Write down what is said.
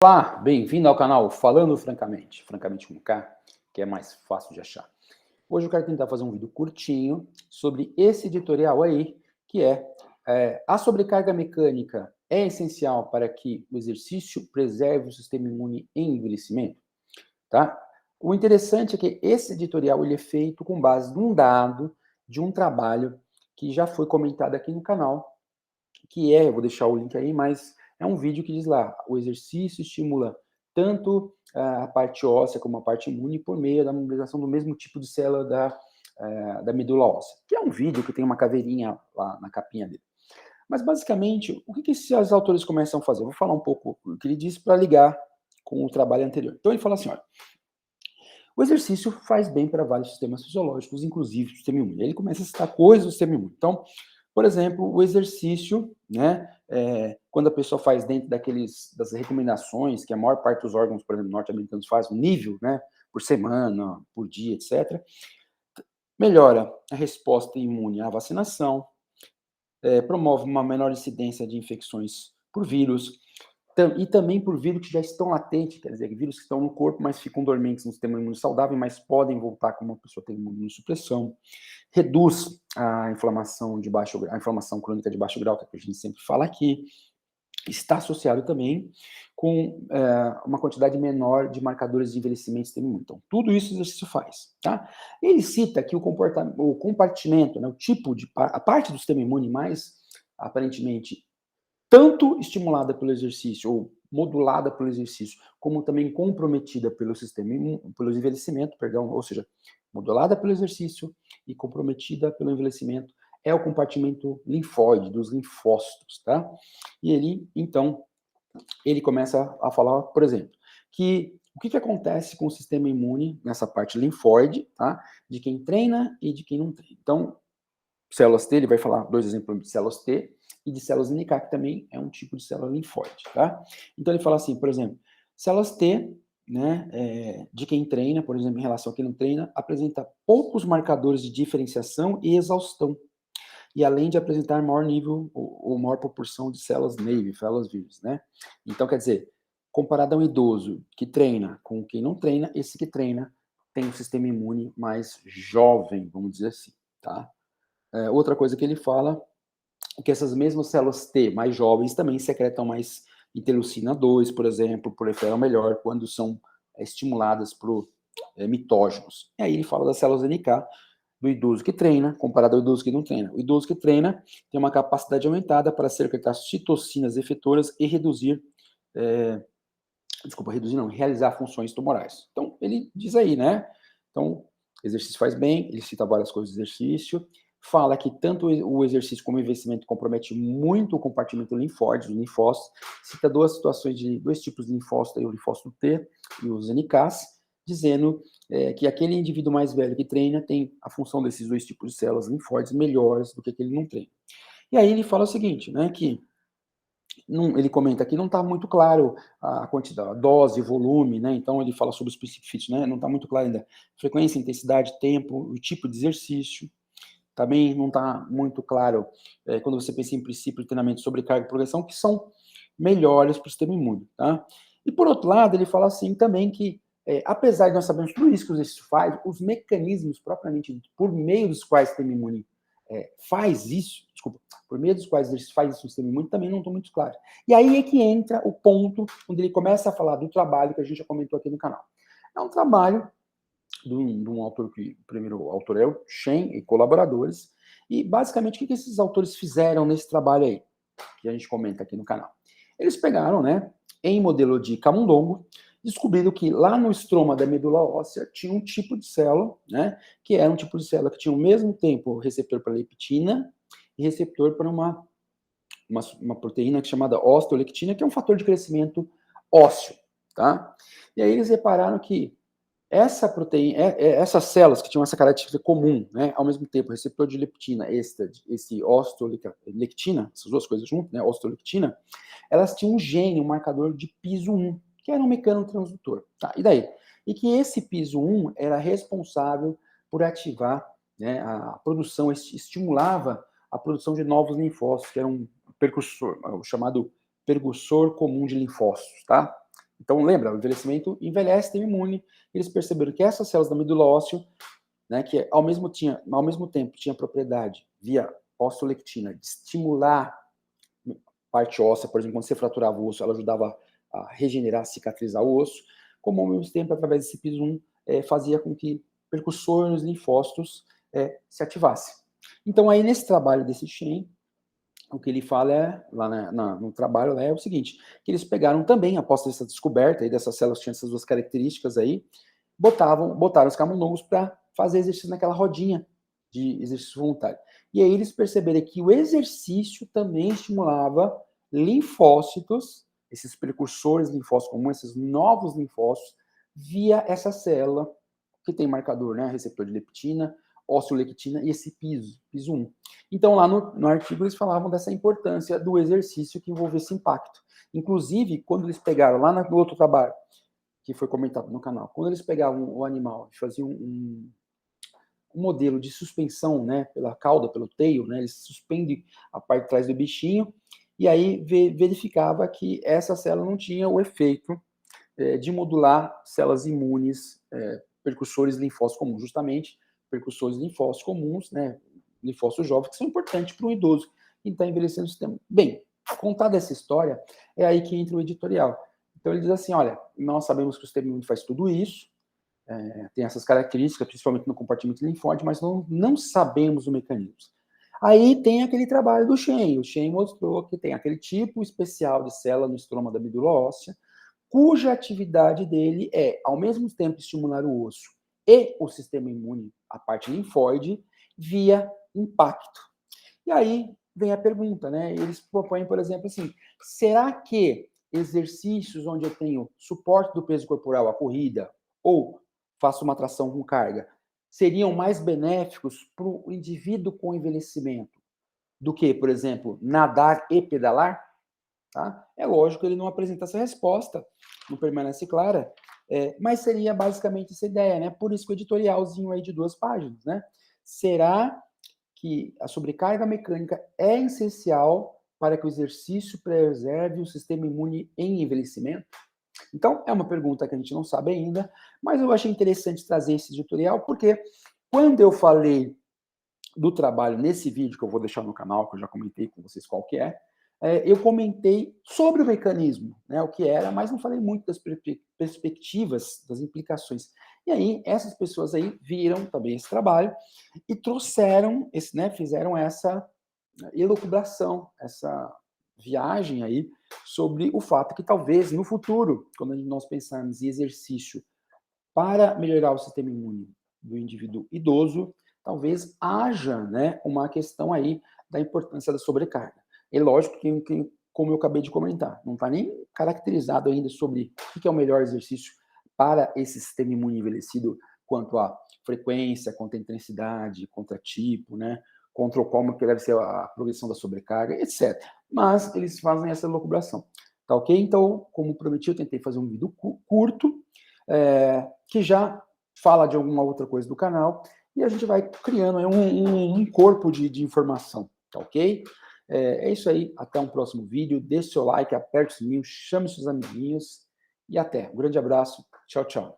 Olá, bem-vindo ao canal Falando Francamente, francamente com K, que é mais fácil de achar. Hoje eu quero tentar fazer um vídeo curtinho sobre esse editorial aí, que a sobrecarga mecânica é essencial para que o exercício preserve o sistema imune em envelhecimento, tá? O interessante é que esse editorial ele é feito com base num dado de um trabalho que já foi comentado aqui no canal, eu vou deixar o link aí, mas é um vídeo que diz lá, o exercício estimula tanto a parte óssea como a parte imune por meio da mobilização do mesmo tipo de célula da medula óssea, que é um vídeo que tem uma caveirinha lá na capinha dele. Mas, basicamente, o que esses autores começam a fazer? Eu vou falar um pouco o que ele disse para ligar com o trabalho anterior. Então, ele fala assim, olha, o exercício faz bem para vários sistemas fisiológicos, inclusive o sistema imune. Ele começa a citar coisas do sistema imune. Então, por exemplo, o exercício, né, quando a pessoa faz dentro das recomendações que a maior parte dos órgãos, por exemplo, norte-americanos faz, o nível, né, por semana, por dia, etc., melhora a resposta imune à vacinação, promove uma menor incidência de infecções por vírus, e também por vírus que já estão latentes, quer dizer, vírus que estão no corpo, mas ficam dormentes no sistema imune saudável, mas podem voltar quando uma pessoa tem imunossupressão. Reduz a inflamação a inflamação crônica de baixo grau, que a gente sempre fala aqui. Está associado também com uma quantidade menor de marcadores de envelhecimento do sistema imune. Então, tudo isso o exercício faz, tá? Ele cita que o compartimento, né, a parte do sistema imune mais, aparentemente, tanto estimulada pelo exercício ou modulada pelo exercício, como também comprometida pelo envelhecimento, perdão, ou seja, modulada pelo exercício e comprometida pelo envelhecimento, é o compartimento linfóide, dos linfócitos, tá? E então, ele começa a falar, por exemplo, que o que acontece com o sistema imune nessa parte linfóide, tá? De quem treina e de quem não treina. Então, células T, ele vai falar dois exemplos de células T e de células NK, que também é um tipo de célula linfóide, tá? Então ele fala assim, por exemplo, células T, né, de quem treina, por exemplo, em relação a quem não treina, apresenta poucos marcadores de diferenciação e exaustão, e além de apresentar maior nível ou maior proporção de células naive, células vivas, né? Então, quer dizer, comparado a um idoso que treina com quem não treina, esse que treina tem um sistema imune mais jovem, vamos dizer assim, tá? Outra coisa que ele fala é que essas mesmas células T mais jovens também secretam mais interleucina 2, por exemplo, proliferam melhor quando são estimuladas por mitógenos. E aí ele fala das células NK, do idoso que treina, comparado ao idoso que não treina. O idoso que treina tem uma capacidade aumentada para secretar citocinas efetoras e reduzir não, realizar funções tumorais. Então, ele diz aí, né? Então, exercício faz bem, ele cita várias coisas do exercício, fala que tanto o exercício como o envelhecimento compromete muito o compartimento linfóide, dos linfócitos, cita dois tipos de linfócito, o linfócito T e os NKs, dizendo que aquele indivíduo mais velho que treina tem a função desses dois tipos de células linfóides melhores do que aquele que não treina. E aí ele fala o seguinte, né, que ele comenta aqui, não está muito claro a quantidade, a dose, volume, né? Então ele fala sobre os princípios, né? Não está muito claro ainda. Frequência, intensidade, tempo, o tipo de exercício. Também não está muito claro quando você pensa em princípio de treinamento, sobrecarga e progressão, que são melhores para o sistema imune, tá? E por outro lado, ele fala assim também que, apesar de nós sabermos tudo isso que o exercício faz, os mecanismos propriamente ditos, por meio dos quais o sistema imune faz isso, desculpa, por meio dos quais ele faz isso no sistema imune, também não estão muito claros. E aí é que entra o ponto onde ele começa a falar do trabalho que a gente já comentou aqui no canal. É um trabalho de um autor que, o primeiro autor é o Shen e colaboradores, e basicamente o que esses autores fizeram nesse trabalho aí, que a gente comenta aqui no canal? Eles pegaram, né, em modelo de camundongo, descobriram que lá no estroma da medula óssea tinha um tipo de célula, né, que era um tipo de célula que tinha ao mesmo tempo receptor para leptina e receptor para uma proteína chamada osteolectina, que é um fator de crescimento ósseo, tá? E aí eles repararam que essa proteína, essas células que tinham essa característica comum, né, ao mesmo tempo, receptor de leptina, esse osteolectina, essas duas coisas juntas, né, osteolectina, elas tinham um gene, um marcador de piso 1, que era um mecanotransdutor. Tá, e daí? E que esse piso 1 era responsável por ativar, né, a produção, estimulava a produção de novos linfócitos, que era um precursor, o chamado precursor comum de linfócitos, tá? Então, lembra, o envelhecimento envelhece, tem imune. Eles perceberam que essas células da medula óssea, né, que ao mesmo tempo tinha propriedade, via osteolectina, de estimular parte óssea, por exemplo, quando você fraturava o osso, ela ajudava a regenerar, cicatrizar o osso, como ao mesmo tempo, através desse PIS1, fazia com que percussores linfócitos se ativassem. Então, aí nesse trabalho desse Shen, o que ele fala lá no trabalho é o seguinte, que eles pegaram também, após essa descoberta aí dessas células que tinham essas duas características aí, botaram os camundongos para fazer exercício naquela rodinha de exercício voluntário. E aí eles perceberam que o exercício também estimulava linfócitos, esses precursores linfócitos comuns, esses novos linfócitos, via essa célula que tem marcador, né, receptor de leptina, osteolectina e esse PIS1. Então, lá no artigo, eles falavam dessa importância do exercício que envolve esse impacto. Inclusive, quando eles pegaram lá no outro trabalho, que foi comentado no canal, quando eles pegavam o animal e faziam um modelo de suspensão, né, pela cauda, pelo tail, né, eles suspendem a parte de trás do bichinho, e aí verificava que essa célula não tinha o efeito de modular células imunes, percussores linfócitos comuns, justamente percussores linfócitos comuns, né, linfócitos jovens, que são importantes para um idoso que está envelhecendo o sistema. Bem, contada essa história, é aí que entra o editorial. Então ele diz assim, olha, nós sabemos que o sistema imune faz tudo isso, tem essas características, principalmente no compartimento linfóide, mas não sabemos o mecanismo. Aí tem aquele trabalho do Shen. O Shen mostrou que tem aquele tipo especial de célula no estroma da medula óssea, cuja atividade dele é, ao mesmo tempo, estimular o osso e o sistema imune, a parte linfóide, via impacto. E aí vem a pergunta, né? Eles propõem, por exemplo, assim, será que exercícios onde eu tenho suporte do peso corporal, a corrida, ou faço uma tração com carga, seriam mais benéficos para o indivíduo com envelhecimento do que, por exemplo, nadar e pedalar? Tá? É lógico que ele não apresenta essa resposta, não permanece clara, mas seria basicamente essa ideia, né? Por isso que o editorialzinho aí de 2 páginas, né? Será que a sobrecarga mecânica é essencial para que o exercício preserve o sistema imune em envelhecimento? Então, é uma pergunta que a gente não sabe ainda, mas eu achei interessante trazer esse editorial, porque quando eu falei do trabalho nesse vídeo, que eu vou deixar no canal, que eu já comentei com vocês qual que eu comentei sobre o mecanismo, né, o que era, mas não falei muito das perspectivas, das implicações. E aí, essas pessoas aí viram também esse trabalho e trouxeram, fizeram essa elucubração, essa viagem aí sobre o fato que talvez no futuro, quando nós pensarmos em exercício para melhorar o sistema imune do indivíduo idoso, talvez haja, né, uma questão aí da importância da sobrecarga. É lógico que como eu acabei de comentar, não está nem caracterizado ainda sobre o que é o melhor exercício para esse sistema imune envelhecido, quanto à frequência, quanto à intensidade, quanto a tipo, né, contra como que deve ser a progressão da sobrecarga, etc. Mas eles fazem essa elucubração. Tá ok? Então, como prometi, eu tentei fazer um vídeo curto, que já fala de alguma outra coisa do canal, e a gente vai criando aí um corpo de informação, tá ok? É isso aí, até um próximo vídeo, deixe seu like, aperte o sininho, chame seus amiguinhos, e até. Um grande abraço, tchau, tchau.